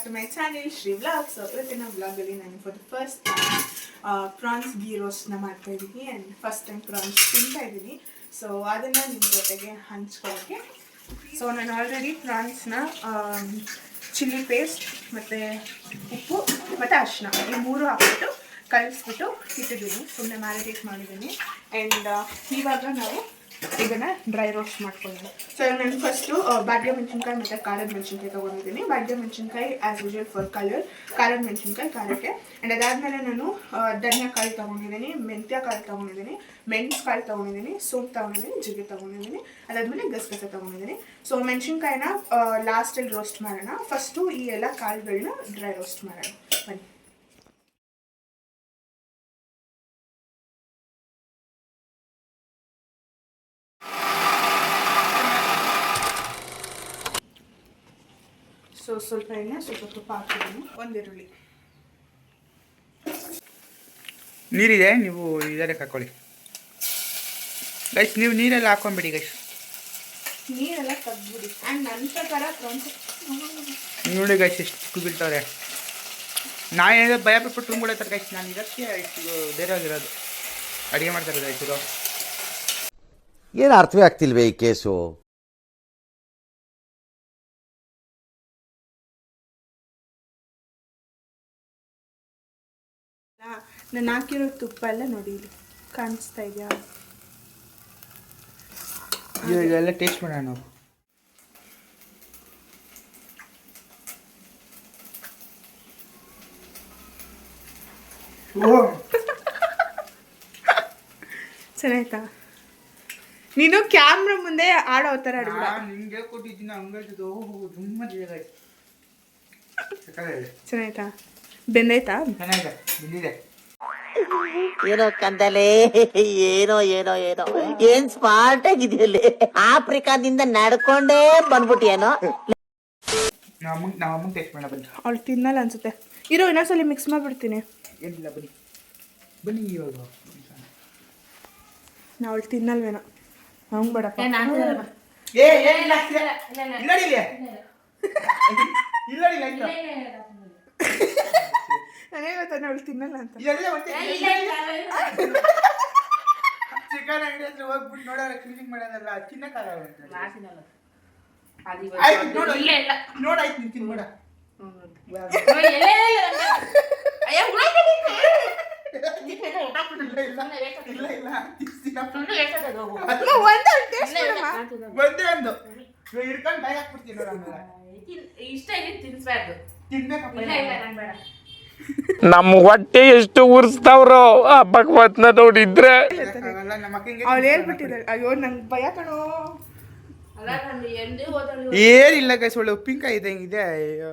Back to my channel Shri vlog. So ಇವತ್ತಿನ ವ್ಲಾಗಲ್ಲಿ ನಾನು for the first prawns ghee ರೋಸ್ಟ್ನ ಮಾಡ್ತಾ ಇದ್ದೀನಿ ಆ್ಯಂಡ್ ಫಸ್ಟ್ ಟೈಮ್ ಪ್ರಾನ್ಸ್ ತಿಂತಾ ಇದ್ದೀನಿ. ಸೊ ಅದನ್ನು ನಿಮ್ಮ ಜೊತೆಗೆ ಹಂಚ್ಕೊಳ್ಳೋಕ್ಕೆ. ಸೊ ನಾನು ಆಲ್ರೆಡಿ ಪ್ರಾನ್ಸ್ನ ಚಿಲ್ಲಿ ಪೇಸ್ಟ್ ಮತ್ತು ಉಪ್ಪು ಮತ್ತು ಅರಿಶಿನ ಈ ಮೂರು ಹಾಕ್ಬಿಟ್ಟು ಕಲಿಸ್ಬಿಟ್ಟು ಇಟ್ಟಿದ್ದೀನಿ, ಸುಮ್ಮನೆ ಮ್ಯಾರಿನೇಟ್ ಮಾಡಿದ್ದೀನಿ. ಆ್ಯಂಡ್ ಇವಾಗ ನಾವು ಇದನ್ನು ಡ್ರೈ ರೋಸ್ಟ್ ಮಾಡ್ಕೊಂಡಿದ್ದೀನಿ. ಸೊ ನಾನು ಫಸ್ಟು ಬಾಡ್ಗೆ ಮೆಣಸಿನ್ಕಾಯಿ ಮತ್ತು ಖಾರದ ಮೆಣಸಿನ್ಕಾಯಿ ತೊಗೊಂಡಿದ್ದೀನಿ. ಬಾಡ್ಗೆ ಮೆಣಸಿನ್ಕಾಯಿ ಆ್ಯಸ್ ಯೂಶುವಲ್ ಫಾರ್ ಕಲರ್, ಖಾರದ ಮೆಣಸಿನ್ಕಾಯಿ ಖಾರಕ್ಕೆ. ಆ್ಯಂಡ್ ಅದಾದಮೇಲೆ ನಾನು ಧನಿಯಾಕಾಯಿ ತೊಗೊಂಡಿದ್ದೀನಿ, ಮೆಂತ್ಯಕಾಯಿ ತೊಗೊಂಡಿದ್ದೀನಿ, ಮೆಣಸುಕಾಯಿ ತೊಗೊಂಡಿದ್ದೀನಿ, ಸೋಂಪು ತೊಗೊಂಡಿದ್ದೀನಿ, ಜೀರಿಗೆ ತೊಗೊಂಡಿದ್ದೀನಿ, ಅದಾದಮೇಲೆ ಗಸಗಸೆ ತೊಗೊಂಡಿದ್ದೀನಿ. ಸೊ ಮೆಣಸಿನ್ಕಾಯಿನ ಲಾಸ್ಟಲ್ಲಿ ರೋಸ್ಟ್ ಮಾಡೋಣ. ಫಸ್ಟು ಈ ಎಲ್ಲ ಕಾಳುಗಳನ್ನ ಡ್ರೈ ರೋಸ್ಟ್ ಮಾಡೋಣ ಬನ್ನಿ. ಸೊ ಸ್ವಲ್ಪ ಎಣ್ಣೆ, ಸ್ವಲ್ಪ ತುಪ್ಪ ಹಾಕ್ತಿದ್ದೀನಿ, ಒಂದು ಈರುಳ್ಳಿ. ನೀರಿದೆ, ನೀವು ಇದಕ್ಕೆ ಹಾಕೊಳ್ಳಿ ಗೈಸ್. ನೀವು ನೀರೆಲ್ಲ ಹಾಕೊಂಬಿಡಿ ಗೈಸ್, ನೀರೆಲ್ಲ ತೆಗ್ದ್ಬಿಡಿ. ಆ್ಯಂಡ್ ನನ್ನ ಪ್ರಕಾರ ನೋಡಿ ಗೈಸ್ ಎಷ್ಟು ಚಿಕ್ಕ ಬೀಳ್ತವ್ರೆ. ನಾನು ಏನಾದ್ರು ಭಯ ಪಟ್ಟು ತುಂಬಿಡತ್ತಾರೆ ಗೈಸ್. ನಾನು ಇದಕ್ಕೆ ಇಷ್ಟು ಧೈರ್ಯವಾಗಿರೋದು ಅಡುಗೆ ಮಾಡ್ತಾರೆ ಗೈಸ್. ಇದು ಏನು ಅರ್ಥವೇ ಆಗ್ತಿಲ್ವೇ ಈ ಕೇಸು? ನಾನು ಹಾಕಿರೋ ತುಪ್ಪ ಎಲ್ಲ ನೋಡಿ ಇಲ್ಲಿ ಕಾಣಿಸ್ತಾ ಇದೆಯಾ? ಇವಾಗೆಲ್ಲ ಟೇಸ್ಟ್ ಮಾಡೋಣ ನಾವು. ಚೆನ್ನಾಯ್ತಾ? ನೀನು ಕ್ಯಾಮ್ರಾ ಮುಂದೆ ಆಡೋ ಥರ ಆಡ್ಬಿಡ. ನಿಂಗೆ ಕೊಟ್ಟಿದ್ದೀನಿ ಹಂಗಾಯ್ತು. ಚೆನ್ನಾಯ್ತಾ? ಬೆಂದೈತಾ? ಚೆನ್ನಾಗಿದೆ, ಬಂದಿದೆ. ಏನೋ ಕಂದಲೆ, ಏನೋ ಏನೋ ಏನೋ ಏನ್ ಸ್ಮಾರ್ಟ್ ಆಗಿದೆಯಲ್ಲಿ. ಆಫ್ರಿಕಾದಿಂದ ನಡ್ಕೊಂಡೇ ಬಂದ್ಬಿಟ್ಟಿಯೇನೋ. ನಾವು ಅಮ್ಮಂಗೆ ಟೇಸ್ಟ್ ಮಾಡೋಣ ಬನ್ನಿ. ಅವಳು ತಿನ್ನಲ್ಲ ಅನ್ಸುತ್ತೆ. ಇರೋ ಇನ್ನೊಂದ್ಸಲಿ ಮಿಕ್ಸ್ ಮಾಡಿಬಿಡ್ತೀನಿ. ಏನಿಲ್ಲ ಬನ್ನಿ ಬನ್ನಿ. ಇವಾಗ ನಾ ಅವಳು ತಿನ್ನಲ್ವೇನೋ. ಹಂಗೆ ಬೇಡಪ್ಪ. ನನಗೆ ಗೊತ್ತಾನೆ ಅವಳು ತಿನ್ನಲ್ಲ ಅಂತ. ಚಿಕನ್ ಅಂಗಡಿ ಹತ್ರ ಹೋಗ್ಬಿಟ್ಟು ನೋಡೋಣ, ಕ್ಲೀನಿಂಗ್ ಮಾಡೋದಲ್ಲ ತಿನ್ನಕ್ಕಾಗಲ್ಲ. ನೋಡಾಯ್ತು ನೀನು ತಿನ್ಬೇಡ. ಒಂದೇ ಒಂದು ಹಿಡ್ಕೊಂಡು ಬ್ಯಾಗ್ ಹಾಕ್ಬಿಡ್ತೀನಿ ನೋಡ. ಇಷ್ಟ ತಿನ್ಸ್ಬಾರ್ದು, ನಮ್ಮ ಹೊಟ್ಟೆ ಎಷ್ಟು ಉರ್ಸ್ತಾವ್ರೋ ಆ ಭಗವತ್ನ ನೋಡಿದ್ರೆ. ಅವಳು ಹೇಳ್ಬಿಟ್ಟಿದ್ದಾಳೆ. ಅಯ್ಯೋ ನಂಗೆ ಭಯ ಕಣೋ. ಏನಿಲ್ಲ ಗೈಸ್, ಒಳ್ಳೆ ಉಪ್ಪಿನಕಾಯಿ ಇದೆ ಹಿಂಗಿದೆ. ಅಯ್ಯೋ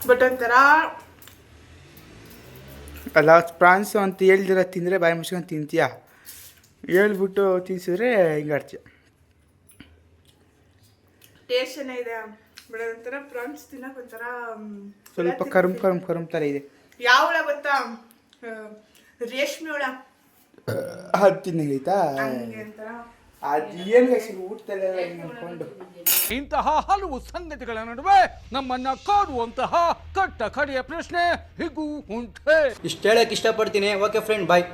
ಬಟ್ ಒಂಥರ ಅಲ್ಲ, ಪ್ರಾನ್ಸು ಅಂತ ಹೇಳ್ದಿರ ತಿಂದರೆ ಬಾಯಿ ಮುಚ್ಕೊಂಡು ತಿಂತೀಯ, ಹೇಳ್ಬಿಟ್ಟು ತಿನ್ಸಿದ್ರೆ ಹಿಂಗಾಡ್ತೀಯ. ಟೇಸ್ಟ್ ಚೆನ್ನಾಗಿದೆ. ಬಟ್ ಒಂಥರ ಪ್ರಾನ್ಸ್ ತಿನ್ನಕ್ಕೆ ಒಂಥರ ಸ್ವಲ್ಪ ಕರುಮ್ ಥರ ಇದೆ. ಯಾವ ಹುಳ ಗೊತ್ತಾ? ರೇಷ್ಮೆ ಹುಳ. ಅದು ತಿನ್ನಂಗೈತಾ? ಒಂಥರ ಅದೇನು ಊಟದಲ್ಲೆಲ್ಲ ನೋಡ್ಕೊಂಡು. ಇಂತಹ ಹಲವು ಸಂಗತಿಗಳ ನಡುವೆ ನಮ್ಮನ್ನ ಕಾಡುವಂತಹ ಕಟ್ಟ ಕಡೆಯ ಪ್ರಶ್ನೆ ಹೀಗೂ ಉಂಟೆ. ಇಷ್ಟು ಹೇಳಕ್ಕೆ ಇಷ್ಟಪಡ್ತೀನಿ. ಓಕೆ ಫ್ರೆಂಡ್, ಬಾಯ್.